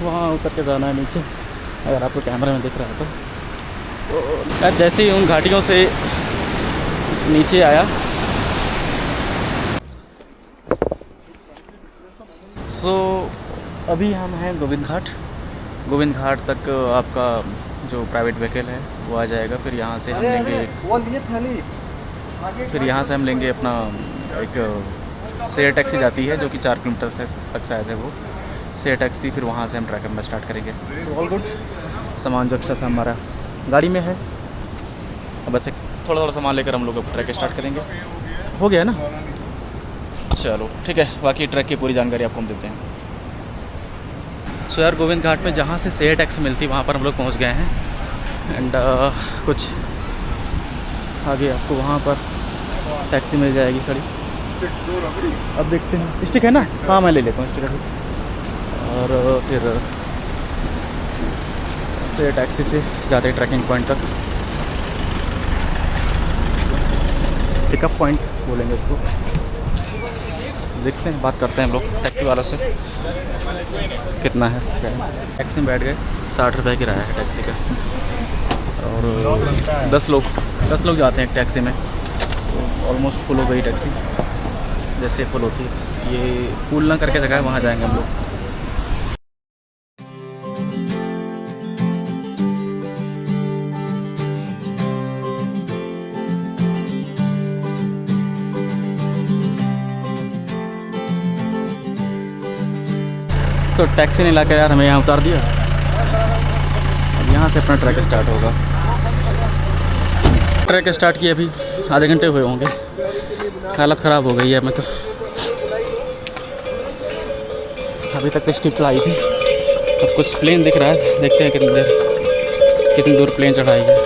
वहाँ उतर के जाना है नीचे, अगर आपको कैमरे में दिख रहा है तो यार जैसे ही उन घाटियों से नीचे आया अभी हम हैं गोविंद घाट तक आपका जो प्राइवेट व्हीकल है वो आ जाएगा। फिर यहाँ से हम लेंगे अपना एक शेयर टैक्सी जाती है जो कि 4 किलोमीटर से तक शायद है वो शेयर टैक्सी। फिर वहाँ से हम ट्रैक करना स्टार्ट करेंगे। सो ऑल गुड, सामान जो अच्छा था हमारा गाड़ी में है, अब बस थोड़ा सामान लेकर हम लोग ट्रैक स्टार्ट करेंगे। हो गया ना, चलो ठीक है, बाकी ट्रैक की पूरी जानकारी आपको हम देते हैं। सो यार गोविंद घाट में जहाँ से शेयर टैक्सी मिलती वहाँ पर हम लोग पहुँच गए हैं। एंड कुछ आगे आपको वहाँ पर टैक्सी मिल जाएगी खड़ी। अब देखते हैं, स्टिक है ना? हाँ मैं ले लेता हूँ स्टिक। और फिर शेयर टैक्सी से जाते हैं ट्रैकिंग पॉइंट तक, पिकअप पॉइंट बोलेंगे उसको। देखते हैं, बात करते हैं हम लोग टैक्सी वालों से कितना है। टैक्सी में बैठ गए, 60 रुपये किराया है टैक्सी का। और 10 लोग जाते हैं एक टैक्सी में। तो ऑलमोस्ट फुल हो गई टैक्सी, जैसे फुल होती है। ये फूलना करके जगह है, वहाँ जाएंगे हम लोग। तो टैक्सी ने लाकर यार हमें यहाँ उतार दिया। अब यहाँ से अपना ट्रैक स्टार्ट होगा। ट्रैक स्टार्ट किए अभी आधे घंटे हुए होंगे। हालत ख़राब हो गई है। मैं तो अभी तक तो स्टिप चढ़ाई थी, अब कुछ प्लेन दिख रहा है, देखते हैं कितनी दूर प्लेन चढ़ाई है।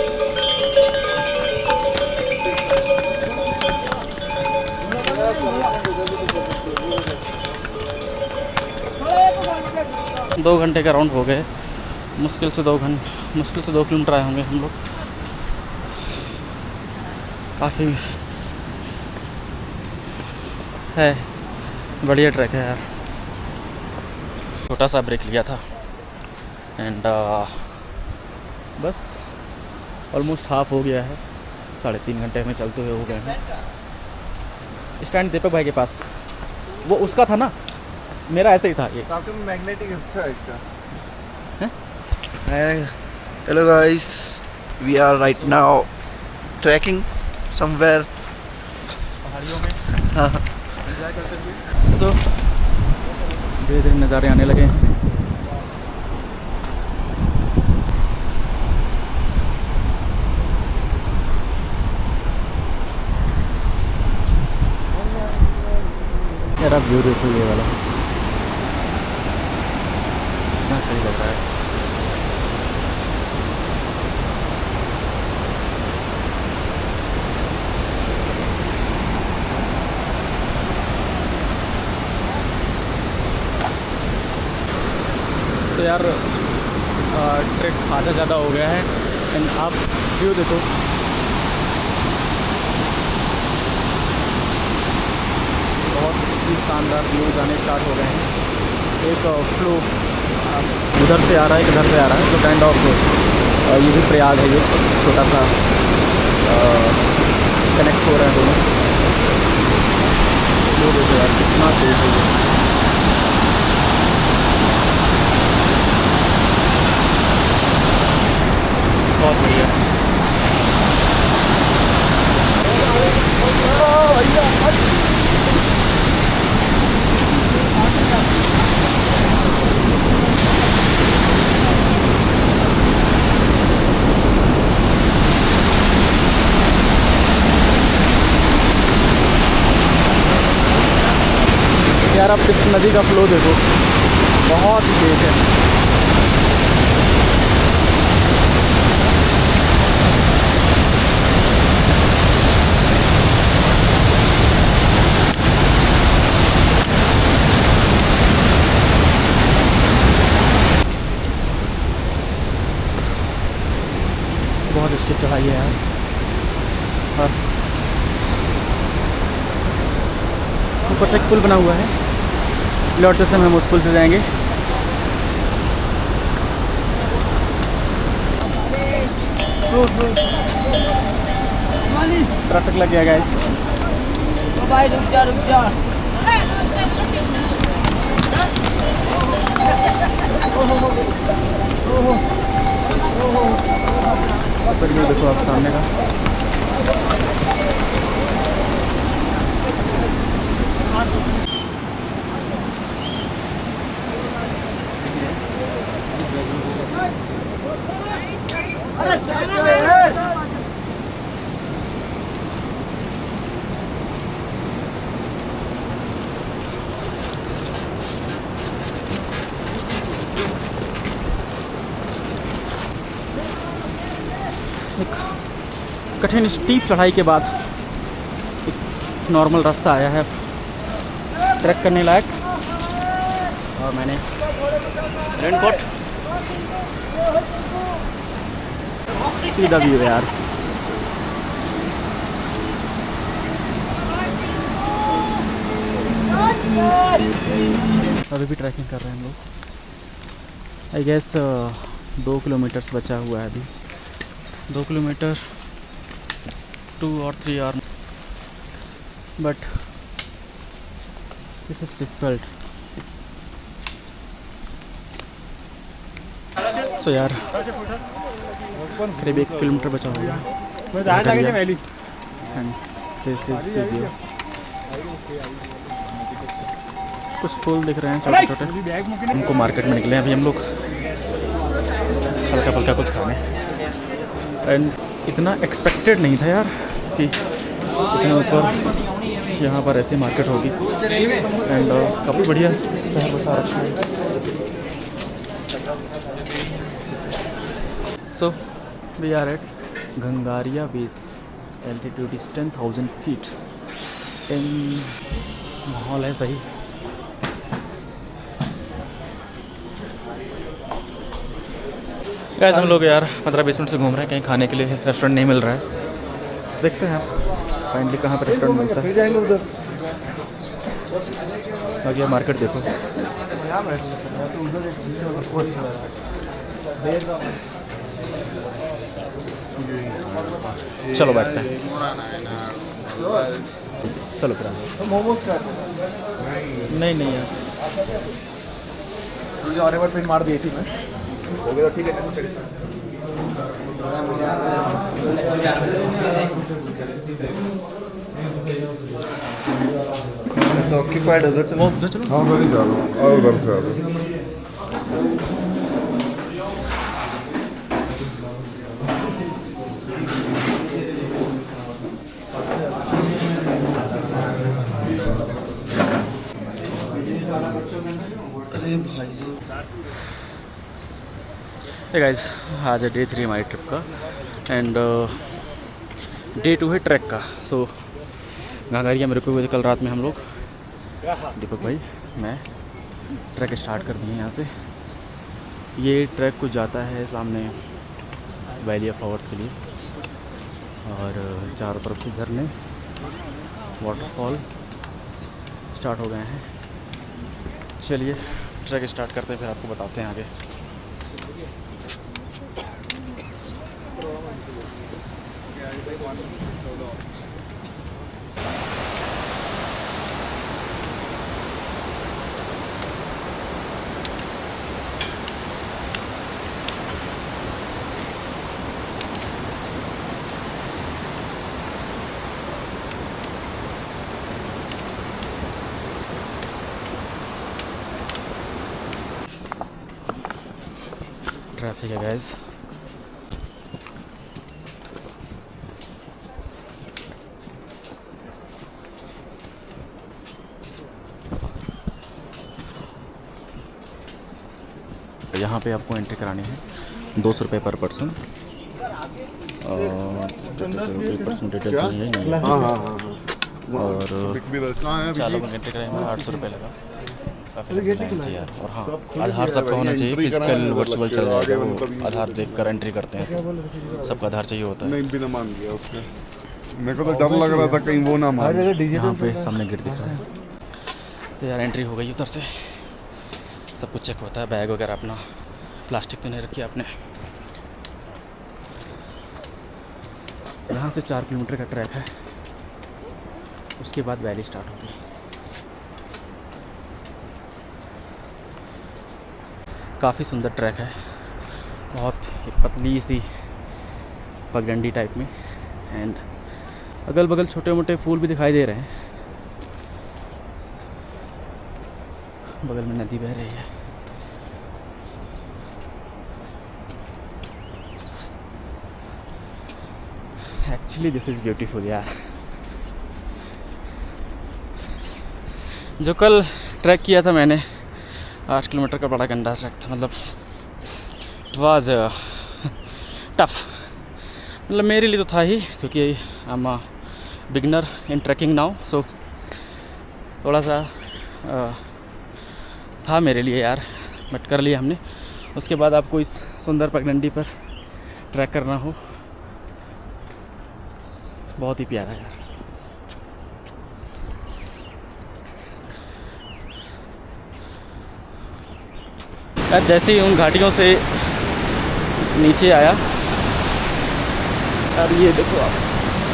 दो घंटे का राउंड हो गए, मुश्किल से 2 किलोमीटर आए होंगे हम लोग। काफ़ी है, बढ़िया ट्रैक है यार। छोटा सा ब्रेक लिया था एंड बस ऑलमोस्ट हाफ हो गया है। 3.5 घंटे में चलते हुए हो गए हैं। स्टैंड दीपक भाई के पास, वो उसका था ना, मेरा ऐसे ही था। ये काफी मैग्नेटिक अच्छा है इसका। Hello guys, we are right now trekking somewhere पहाड़ियों में एंजॉय करते हुए। सो धीरे धीरे नज़ारे आने लगे हैं। यार व्यू देखो ये वाला, कितना सही लग रहा है। तो यार ट्रैक आधा ज़्यादा हो गया है एंड आप व्यू देखो, बहुत ही शानदार व्यूज़ आने स्टार्ट हो गए हैं। एक फ्लो उधर से आ रहा है, एक इधर से आ रहा है, तो काइंड ऑफ ये भी प्रयाग है, ये छोटा सा कनेक्ट हो रहा है दोनों। वो देखो यार कितना तेज है, बहुत बढ़िया। यार आप इस नदी का फ्लो देखो, बहुत ही तेज है। बहुत स्टिप चढ़ाई है यार। और ऊपर से एक पुल बना हुआ है, लौटते समय हम उस पुल से जाएंगे। ट्रैफिक लग गया गाइस। भाई रुक जा। देखो आप सामने का अरे साइड में यार। कठिन स्टीप चढ़ाई के बाद एक नॉर्मल रास्ता आया है ट्रैक करने लायक। और मैंने रेनकोट, सीधा व्यू यार। अभी भी ट्रैकिंग कर रहे हैं हम लोग। आई गेस 2 किलोमीटर्स बचा हुआ है अभी। 2 kilometre 2 or 3 hours, but this is difficult. So यार करीब 1 किलोमीटर बचा होगा। And this is the view. कुछ फूल दिख रहे हैं छोटे छोटे। हमको मार्केट में निकले हैं अभी हम लोग हल्का फुल्का कुछ खाने। एंड इतना एक्सपेक्टेड नहीं था यार कि इतना ऊपर यहाँ पर ऐसी मार्केट होगी। एंड काफ़ी बढ़िया शहर बसा रखा है। So we are at Ghangaria base, altitude is 10,000 feet. And माहौल है सही। गाइस हम लोग यार 15-20 मिनट से घूम रहे हैं, कहीं खाने के लिए रेस्टोरेंट नहीं मिल रहा है। देखते हैं फाइनली कहाँ पर रेस्टोरेंट मिलता है। बाकी मार्केट देखो, चलो बैठते हैं। चलो फिर मोमोज का नहीं यार तुझे और एक बार पिन मार दिए इसी में हो गया। ठीक है तो ऑक्यूपाइड उधर से उधर चलो। हाँ मैं नहीं जा रहा हूँ, और उधर से आ रहा हूँ। अरे भाई हे गाइस, आज है डे 3 हमारी ट्रिप का। एंड डे 2 है ट्रैक का। सो गंगारिया मेरे को हुए थे कल रात में। हम लोग दीपक भाई मैं ट्रैक स्टार्ट कर दिए यहाँ से। ये ट्रैक कुछ जाता है सामने वैली ऑफ फ्लावर्स के लिए, और चारों तरफ से झरने वाटरफॉल स्टार्ट हो गए हैं। चलिए ट्रैक स्टार्ट करते हैं, फिर आपको बताते हैं आगे। ट्रैफिक है गाइस। यहाँ पे आपको एंट्री करानी है 200 रुपये पर पर्सन। पर्सन डिटेल तो यही नहीं है। और 4 लोगों की एंट्री कराई, हमारा 800 रुपये लगा। काफ़ी यार। और हाँ, आधार सबका होना चाहिए। फिजिकल वर्चुअल चल जाएगा, वो आधार देखकर एंट्री करते हैं। सबका आधार चाहिए होता है। नहीं बिना मान लिया उसके। मेरे को तो डर लग रहा था कहीं वो ना मान। यहाँ पे सामने गेट दिख रहा है। तो यार एंट्री हो गई उधर से। सब कुछ चेक होता है, बैग वगैरह अपना, प्लास्टिक तो नहीं रखी आपने। यहाँ से 4 किलोमीटर का ट्रैक है, उसके बाद वैली स्टार्ट होगी। काफ़ी सुंदर ट्रैक है, बहुत एक पतली सी पगडंडी टाइप में, एंड अगल बगल छोटे मोटे फूल भी दिखाई दे रहे हैं। बगल में नदी बह रही है। एक्चुअली दिस इज़ ब्यूटीफुल यार। जो कल ट्रैक किया था मैंने, 8 किलोमीटर का बड़ा गंदा ट्रैक था, मतलब इट वाज टफ। मतलब मेरे लिए तो था ही, क्योंकि I am a beginner in trekking now, so थोड़ा सा था मेरे लिए यार, बट कर लिया हमने। उसके बाद आपको इस सुंदर पगडंडी पर ट्रैक करना हो, बहुत ही प्यारा यार। यार जैसे ही उन घाटियों से नीचे आया, अब ये देखो आप,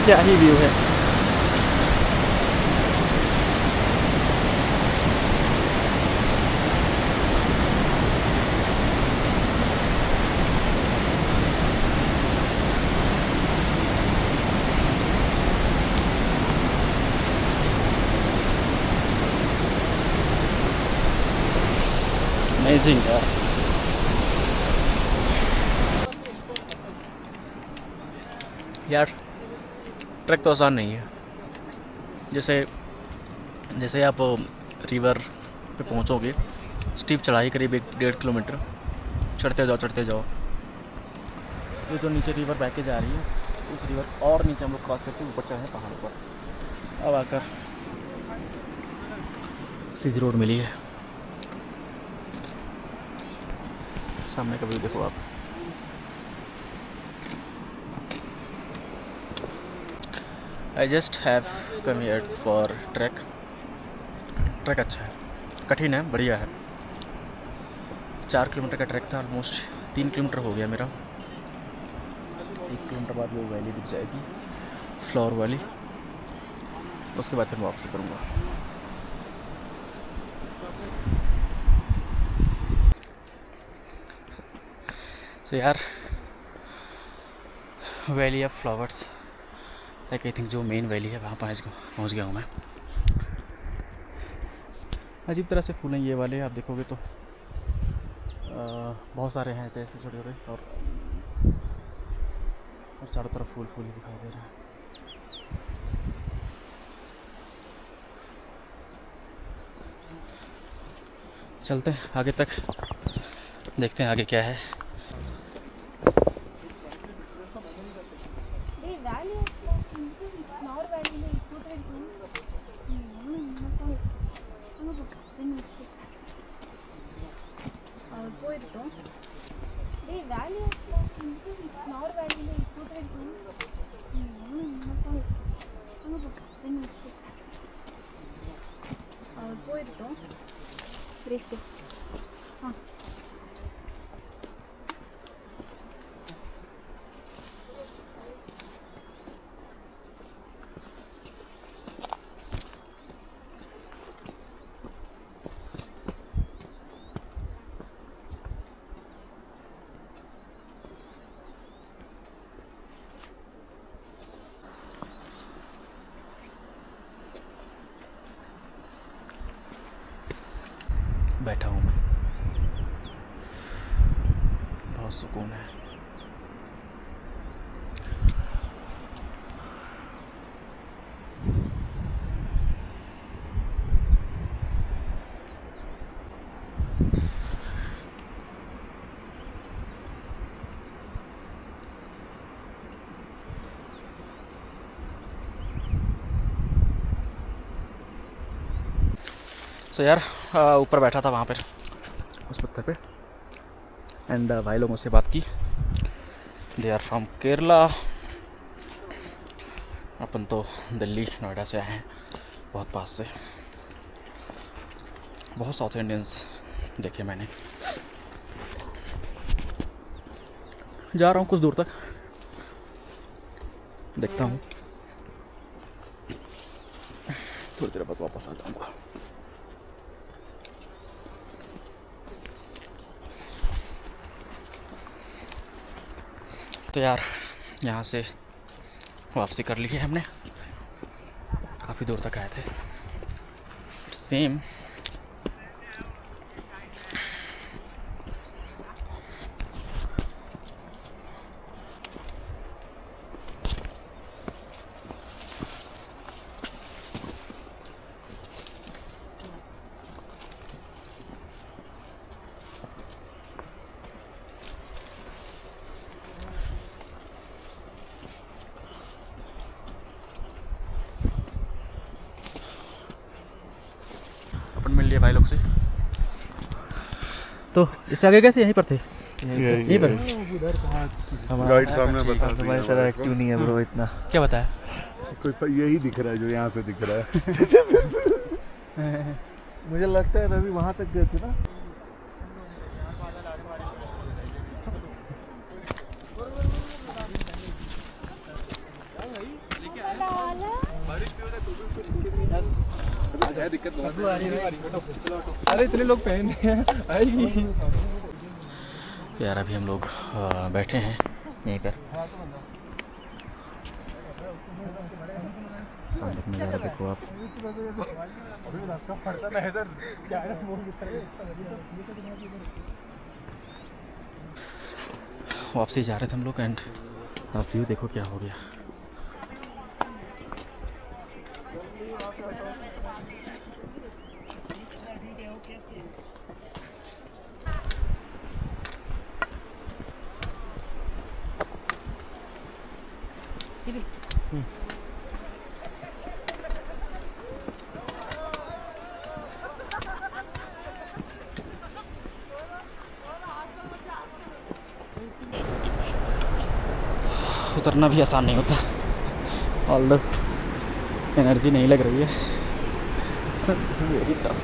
क्या ही व्यू है। अमेजिंग यार। यार ट्रैक तो आसान नहीं है। जैसे आप रिवर पे पहुंचोगे, स्टीप चढ़ाई करीब 1.5 किलोमीटर, चढ़ते जाओ। ये जो नीचे रिवर बह के जा रही है, उस रिवर और नीचे हम लोग क्रॉस करके ऊपर चढ़े पहाड़ पर। अब आकर सीधी रोड मिली है। सामने का व्यू देखो आप। I just have come here for track. Track अच्छा है, कठिन है, बढ़िया है। 4 किलोमीटर का ट्रैक था, ऑलमोस्ट 3 किलोमीटर हो गया मेरा। 1 किलोमीटर बाद वो वैली दिख जाएगी, फ्लोर वाली। उसके बाद फिर मैं वापसी करूँगा। तो यार valley of flowers, like I think जो मेन वैली है वहाँ पहुँच गया हूँ मैं। अजीब तरह से फूल हैं ये वाले, आप देखोगे तो बहुत सारे हैं ऐसे छोटे छोटे, और चारों तरफ फूल ही दिखाई दे रहे हैं। चलते हैं आगे तक, देखते हैं आगे क्या है। बैठा हूँ मैं, बहुत सुकून है। सो यार ऊपर बैठा था वहाँ पर उस पत्थर पे, एंड भाई लोगों से बात की। दे आर फ्रॉम केरला, अपन तो दिल्ली नोएडा से आए हैं, बहुत पास से। बहुत साउथ इंडियंस देखे मैंने। जा रहा हूँ कुछ दूर तक, देखता हूँ, थोड़ी देर बाद वापस आ जाऊँगा। तो यार यहाँ से वापसी कर ली है हमने, काफ़ी दूर तक आए थे। सेम अपन मिल लिए भाई लोग से। तो इससे आगे कैसे यहीं पर थे? यहीं पर गाइड सामने बता हमारी तरह एक्टिव नहीं है ब्रो इतना। क्या बताया? कोई यही दिख रहा है जो यहाँ से दिख रहा है। मुझे लगता है रवि वहाँ तक गए थे ना। दिक्कत बहुत अरे इतने लोग पहन रहे हैं आएगी। तो यार अभी हम लोग बैठे हैं यहीं पर, सामने का नज़ारा देखो आप। वापसी जा रहे थे हम लोग एंड आप व्यू देखो क्या हो गया। उतरना भी आसान नहीं होता, ऑल्दो एनर्जी नहीं लग रही है। Very tough.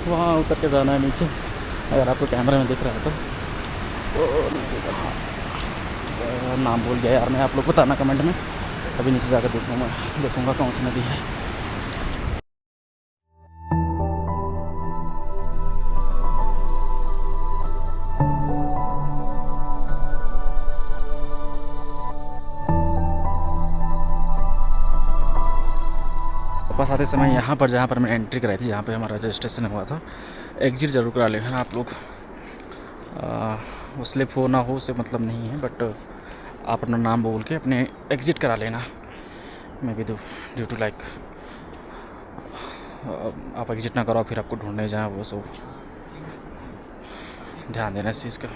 वहाँ उतर के जाना है नीचे, अगर आपको कैमरे में दिख रहा है तो नीचे का। नाम भूल गया यार मैं, आप लोग बताना कमेंट में, अभी नीचे जाकर देखूँगा कौन सी नदी है। वापस आते समय यहाँ पर जहाँ पर मैं एंट्री कराई थी, जहाँ पे हमारा रजिस्ट्रेशन हुआ था, एग्जिट ज़रूर करा लेना आप लोग। वो स्लिप हो ना हो उससे मतलब नहीं है, बट आप अपना नाम बोल के अपने एग्जिट करा लेना। मैं भी ड्यू टू लाइक आप एग्जिट ना करो फिर आपको ढूंढने जाए वो, सो ध्यान देना इस चीज़ का।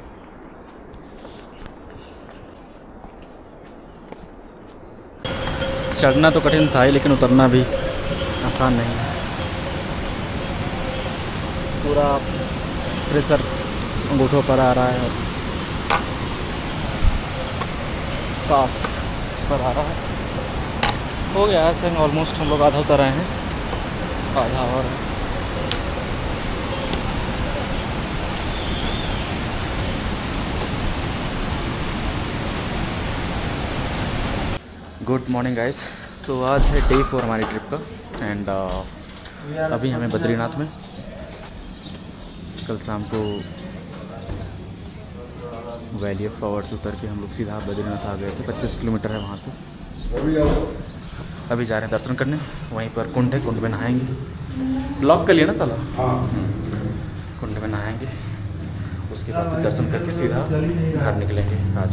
चढ़ना तो कठिन था ही, लेकिन उतरना भी आसान नहीं है। पूरा प्रेशर अंगूठों पर आ रहा है, काफ इस पर आ रहा है। हो गया आई थिंक ऑलमोस्ट, हम लोग आधा उतर आए हैं, आधा और गुड मॉर्निंग गाइस। सो आज है डे 4 हमारी ट्रिप का एंड अभी हमें बद्रीनाथ में, कल शाम को वैली ऑफ फ्लावर्स उतर के हम लोग सीधा बद्रीनाथ आ गए थे। 25 किलोमीटर है वहाँ से। अभी जा रहे हैं दर्शन करने, वहीं पर कुंड है, कुंड में नहाएंगे। ब्लॉक कर लिया ना ताला, कुंड में नहाएंगे, उसके बाद फिर दर्शन करके सीधा घर निकलेंगे आज।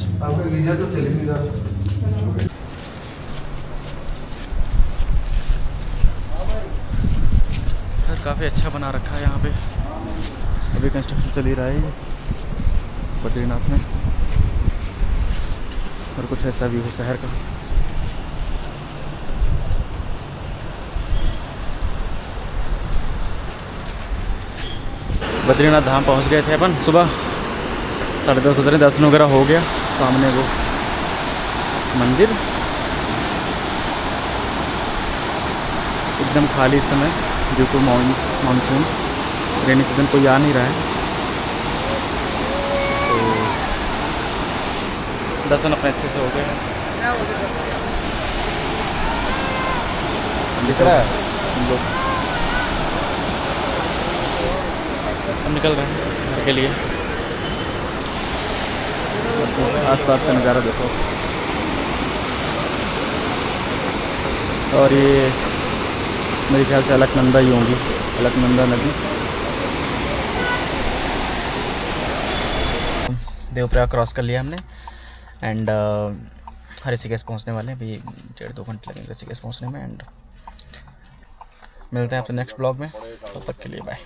काफ़ी अच्छा बना रखा है यहाँ पे, अभी कंस्ट्रक्शन चल ही रहा है बद्रीनाथ में। और कुछ ऐसा व्यू है शहर का। बद्रीनाथ धाम पहुँच गए थे अपन, सुबह 10:30 बजे दर्शन वगैरह हो गया। सामने वो मंदिर एकदम खाली इस समय due to monsoon. Rainy season कोई आ नहीं रहा है, तो दर्शन अपने अच्छे से हो गए हैं। दिख रहा है हम लोग हम निकल रहे हैं घर के लिए। आसपास का नज़ारा देखो, और ये मेरे ख्याल से अलकनंदा ही होंगी, अलकनंदा नदी। देवप्रयाग क्रॉस कर लिया हमने एंड ऋषिकेश पहुंचने वाले हैं। अभी 1.5-2 घंटे लगेंगे ऋषिकेश पहुंचने में। एंड मिलते हैं आपसे नेक्स्ट ब्लॉग में, तब तक के लिए बाय।